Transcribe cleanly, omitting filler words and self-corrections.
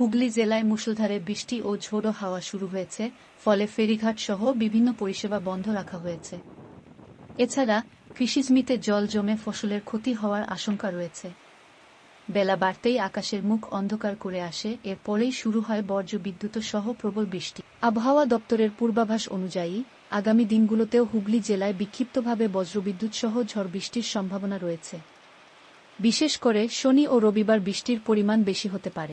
হুগলি জেলায় মুষলধারে বৃষ্টি ও ঝোড়ো হাওয়া শুরু হয়েছে, ফলে ফেরিঘাট সহ বিভিন্ন পরিষেবা বন্ধ রাখা হয়েছে। এছাড়া কৃষিজমিতে জল জমে ফসলের ক্ষতি হওয়ার আশঙ্কা রয়েছে। বেলা বাড়তেই আকাশের মুখ অন্ধকার করে আসে, এর পরেই শুরু হয় বজ্রবিদ্যুৎ সহ প্রবল বৃষ্টি। আবহাওয়া দপ্তরের পূর্বাভাস অনুযায়ী আগামী দিনগুলোতেও হুগলি জেলায় বিক্ষিপ্তভাবে বজ্রবিদ্যুৎ সহ ঝড় বৃষ্টির সম্ভাবনা রয়েছে। বিশেষ করে শনি ও রবিবার বৃষ্টির পরিমাণ বেশি হতে পারে।